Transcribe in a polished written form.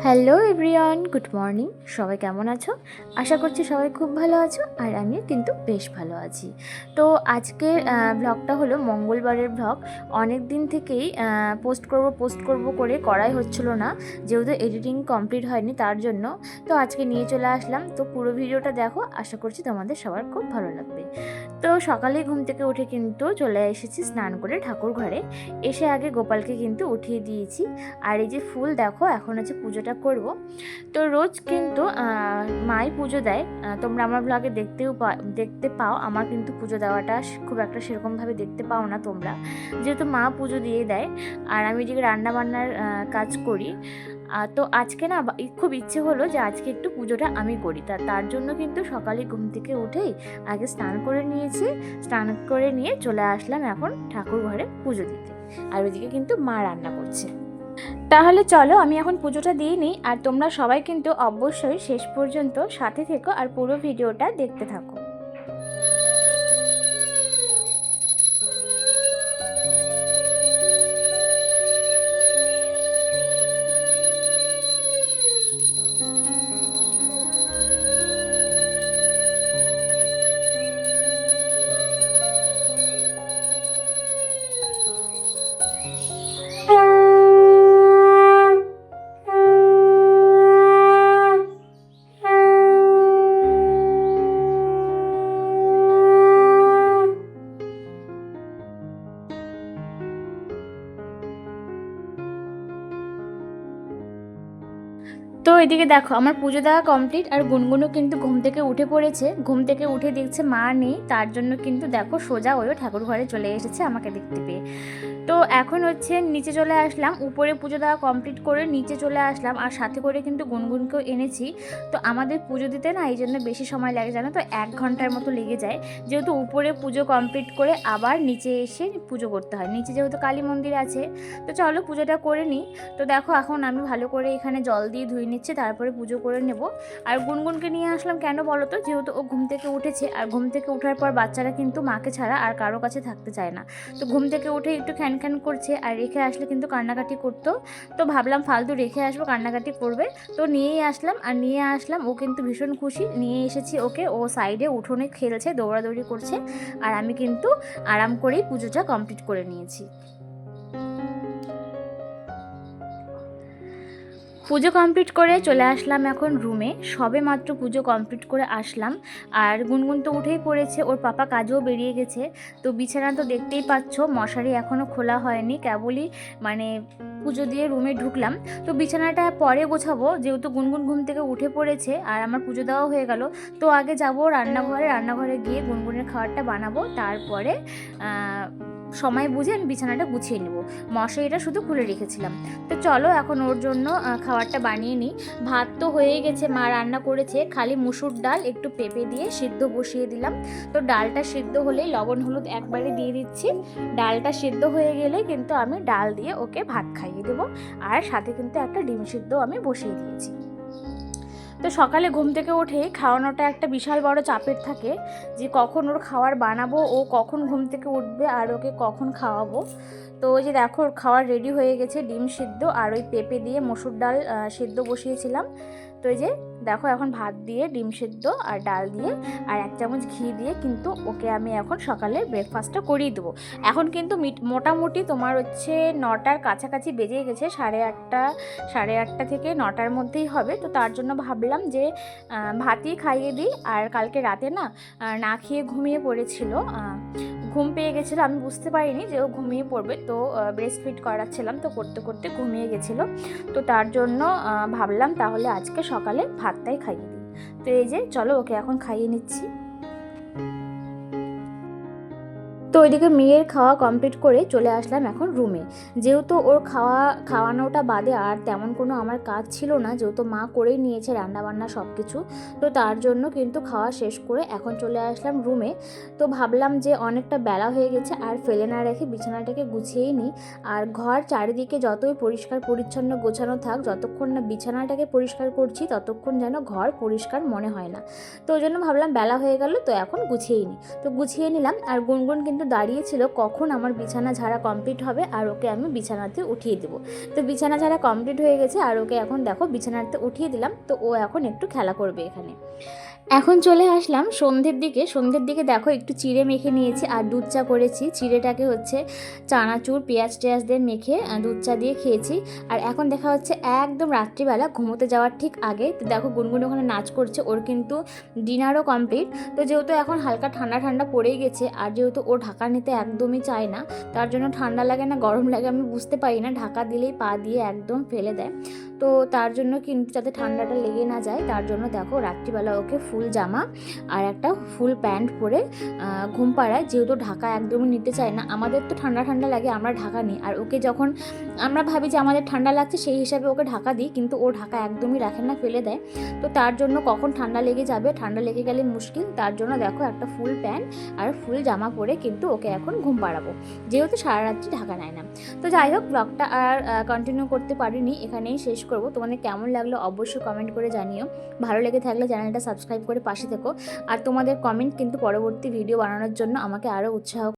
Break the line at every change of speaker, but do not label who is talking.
Hello everyone, good morning. সবাই কেমন আছো? আশা করছি সবাই খুব ভালো আছো, আর আমিও কিন্তু বেশ ভালো আছি। তো আজকের ব্লগটা হলো মঙ্গলবারের ব্লগ। অনেক দিন থেকেই পোস্ট করব করে করাই হচ্ছিল না, যেহেতু এডিটিং কমপ্লিট হয়নি তার জন্য। তো আজকে নিয়ে চলে আসলাম। তো পুরো ভিডিওটা দেখো, আশা করছি তোমাদের সবার খুব ভালো লাগবে। তো সকালে ঘুম থেকে উঠে কিন্তু চলে এসেছি স্নান করে ঠাকুর ঘরে। এসে আগে গোপালকে কিন্তু উঠিয়ে দিয়েছি। আর এই যে ফুল দেখো, এখন আছে পুজোটা করব। তো রোজ কিন্তু মাই পুজো দেয়। তোমরা আমার ব্লগে দেখতে পাও। আমার কিন্তু পুজো দেওয়াটা খুব একটা সেরকমভাবে দেখতে পাও না তোমরা, যেহেতু মা পুজো দিয়ে দেয় আর আমি যে রান্না বান্নার কাজ করি। তো আজকে না খুব ইচ্ছে হলো যে আজকে একটু পুজোটা আমি করি। তার জন্য কিন্তু সকালে ঘুম থেকে উঠেই আগে স্নান করে নিয়েছি। স্নান করে নিয়ে চলে আসলাম এখন ঠাকুর ঘরে পুজো দিতে। আর ওইদিকে কিন্তু মা রান্না করছে। তাহলে চলো আমি এখন পুজোটা দিয়ে নিই, আর তোমরা সবাই কিন্তু অবশ্যই শেষ পর্যন্ত সাথে থেকো আর পুরো ভিডিওটা দেখতে থাকো। তো এদিকে দেখো আমার পুজো দেওয়া কমপ্লিট, আর গুনগুনও কিন্তু ঘুম থেকে উঠে পড়েছে। ঘুম থেকে উঠে দেখছে মা নেই, তার জন্য কিন্তু দেখো সোজা ওই ঠাকুর ঘরে চলে এসেছে আমাকে দেখতে পেয়ে। তো এখন হচ্ছে নিচে চলে আসলাম, উপরে পুজো দেওয়া কমপ্লিট করে নিচে চলে আসলাম, আর সাথে করে কিন্তু গুনগুনকেও এনেছি। তো আমাদের পুজো দিতে না এই জন্য বেশি সময় লাগে, জানো তো 1 ঘন্টার মতো লেগে যায়, যেহেতু উপরে পুজো কমপ্লিট করে আবার নিচে এসে পুজো করতে হয়। নিচে যেহেতু কালী মন্দির আছে, তো চলো পুজোটা করে নিই। তো দেখো এখন আমি ভালো করে এখানে জল দিয়ে ধুয়ে নিচ্ছি, তারপরে পুজো করে নেব। আর গুনগুনকে নিয়ে আসলাম কেন বলো তো, যেহেতু ও ঘুম থেকে উঠেছে, আর ঘুম থেকে ওঠার পর বাচ্চারা কিন্তু মাকে ছাড়া আর কারো কাছে থাকতে চায় না। তো ঘুম থেকে উঠে একটু খ্যান করছে, আর রেখে আসলে কিন্তু কান্নাকাটি করতো। তো ভাবলাম ফালতু রেখে আসবো, কান্নাকাটি করবে। তো নিয়েই আসলাম, আর নিয়ে আসলাম, ও কিন্তু ভীষণ খুশি। নিয়ে এসেছি ওকে, ও সাইডে উঠোনে খেলছে, দৌড়াদৌড়ি করছে, আর আমি কিন্তু আরাম করেই পুজোটা কমপ্লিট করে নিয়েছি। পুজো কমপ্লিট করে চলে আসলাম এখন রুমে। সবে মাত্র পুজো কমপ্লিট করে আসলাম, আর গুনগুন তো উঠেই পড়েছে, ওর পাপা কাজেও বেরিয়ে গেছে। তো বিছানা তো দেখতেই পাচ্ছ, মশারি এখনও খোলা হয়নি, কেবলই মানে পুজো দিয়ে রুমে ঢুকলাম। তো বিছানাটা পরে গোছাবো, যেহেতু গুনগুন ঘুম থেকে উঠে পড়েছে আর আমার পুজো দেওয়া হয়ে গেল। তো আগে যাব রান্নাঘরে গিয়ে গুনগুনের খাবারটা বানাবো, তারপরে সময় বুঝে আমি বিছানাটা গুছিয়ে নেব। মশারিটা শুধু খুলে রেখেছিলাম। তো চলো এখন ওর জন্য খাবারটা বানিয়ে নিই। ভাত তো হয়েই গেছে, মা রান্না করেছে, খালি মুসুর ডাল একটু পেঁপে দিয়ে সিদ্ধ বসিয়ে দিলাম। তো ডালটা সিদ্ধ হলেই লবণ হলুদ একবারে দিয়ে দিচ্ছি। ডালটা সিদ্ধ হয়ে গেলে কিন্তু আমি ডাল দিয়ে ওকে ভাত খাইয়ে দেবো, আর সাথে কিন্তু একটা ডিম সিদ্ধ আমি বসিয়ে দিয়েছি। তো সকালে ঘুম থেকে উঠে খাওয়ানোটা একটা বিশাল বড় চাপের থাকে, যে কখন ওর খাবার বানাবো, ও কখন ঘুম থেকে উঠবে, আর ওকে কখন খাওয়াবো। তো ওই যে দেখো ওর খাবার রেডি হয়ে গেছে, ডিম সিদ্ধ আর ওই পেঁপে দিয়ে মসুর ডাল সিদ্ধ বসিয়েছিলাম। তো এই যে দেখো এখন ভাত দিয়ে ডিম সিদ্ধ আর ডাল দিয়ে আর 1 চামচ ঘি দিয়ে কিন্তু ওকে আমি এখন সকালে ব্রেকফাস্টটা করিয়ে দেবো। এখন কিন্তু মোটামুটি তোমার হচ্ছে 9টার কাছাকাছি বেজে গেছে, 8:30 থেকে 9টার মধ্যেই হবে। তো তার জন্য ভাবলাম যে ভাতই খাইয়ে দিই। আর কালকে রাতে না না খেয়ে ঘুমিয়ে পড়েছিল, ঘুম পেয়ে গেছিলো, আমি বুঝতে পারিনি যে ও ঘুমিয়ে পড়বে। তো ব্রেস্ট ফিড করাচ্ছিলাম, তো করতে করতে ঘুমিয়ে গেছিলো। তো তার জন্য ভাবলাম তাহলে আজকে সকালে ভাতটাই খাইয়ে দিই। তো এই যে চলো ওকে এখন খাইয়ে নিচ্ছি। তো ওইদিকে মেয়ের খাওয়া কমপ্লিট করে চলে আসলাম এখন রুমে। যেহেতু ওর খাওয়ানোটা বাদে আর তেমন কোনো আমার কাজ ছিল না, যেহেতু মা করেই নিয়েছে রান্নাবান্না সব কিছু। তো তার জন্য কিন্তু খাওয়া শেষ করে এখন চলে আসলাম রুমে। তো ভাবলাম যে অনেকটা বেলা হয়ে গেছে, আর ফেলে না রেখে বিছানাটাকে গুছিয়েই নিই। আর ঘর চারিদিকে যতই পরিষ্কার পরিচ্ছন্ন গোছানো থাক, যতক্ষণ না বিছানাটাকে পরিষ্কার করছি ততক্ষণ যেন ঘর পরিষ্কার মনে হয় না। তো ওই জন্য ভাবলাম বেলা হয়ে গেল, তো এখন গুছিয়েই নিই। তো গুছিয়ে নিলাম, আর গুনগুন কিন্তু কিন্তু দাঁড়িয়েছিল কখন আমার বিছানা ঝাড়া কমপ্লিট হবে আর ওকে আমি বিছানাতে উঠিয়ে দেবো। তো বিছানা ঝাড়া কমপ্লিট হয়ে গেছে আর ওকে এখন দেখো বিছানাতে উঠিয়ে দিলাম। তো ও এখন একটু খেলা করবে এখানে। এখন চলে আসলাম সন্ধ্যের দিকে দেখো একটু চিড়ে মেখে নিয়েছি আর দুধ চা করেছি। চিড়েটাকে হচ্ছে চানাচুর পেঁয়াজ টেয়াজ দিয়ে মেখে দুধ চা দিয়ে খেয়েছি। আর এখন দেখা হচ্ছে একদম রাত্রিবেলা ঘুমোতে যাওয়ার ঠিক আগে। তো দেখো গুনগুন ওখানে নাচ করছে, ওর কিন্তু ডিনারও কমপ্লিট। তো যেহেতু এখন হালকা ঠান্ডা ঠান্ডা পড়েই গেছে আর যেহেতু ও ঢাকা নিতে একদমই চায় না, তার জন্য ঠান্ডা লাগে না গরম লাগে আমি বুঝতে পারি না, ঢাকা দিলেই পা দিয়ে একদম ফেলে দেয়। তো তার জন্য কিন্তু যাতে ঠান্ডাটা লেগে না যায় তার জন্য দেখো রাত্রিবেলা ওকে ফুল জামা আর একটা ফুল প্যান্ট পরে ঘুম পাড়ায়, যেহেতু ঢাকা একদমই নিতে চায় না। আমাদের তো ঠান্ডা ঠান্ডা লাগে, আমরা ঢাকা নিই, আর ওকে যখন আমরা ভাবি যে আমাদের ঠান্ডা লাগছে সেই হিসাবে ওকে ঢাকা দিই, কিন্তু ও ঢাকা একদমই রাখে না, ফেলে দেয়। তো তার জন্য কখন ঠান্ডা লেগে যাবে, ঠান্ডা লেগে গেলে মুশকিল, তার জন্য দেখো একটা ফুল প্যান্ট আর ফুল জামা পরে কিন্তু ওকে এখন ঘুম পাড়াবো, যেহেতু সারা রাত্রি ঢাকা নেয় না। তো যাই হোক, ব্লগটা আর কন্টিনিউ করতে পারিনি, এখানেই শেষ করব। তোমাদের কেমন লাগলো অবশ্যই কমেন্ট করে জানিও। ভালো লেগে থাকলে চ্যানেলটা সাবস্ক্রাইব করে পাশে থেকো। আর তোমাদের কমেন্ট কিন্তু পরবর্তী ভিডিও বানানোর জন্য আমাকে আরও উৎসাহ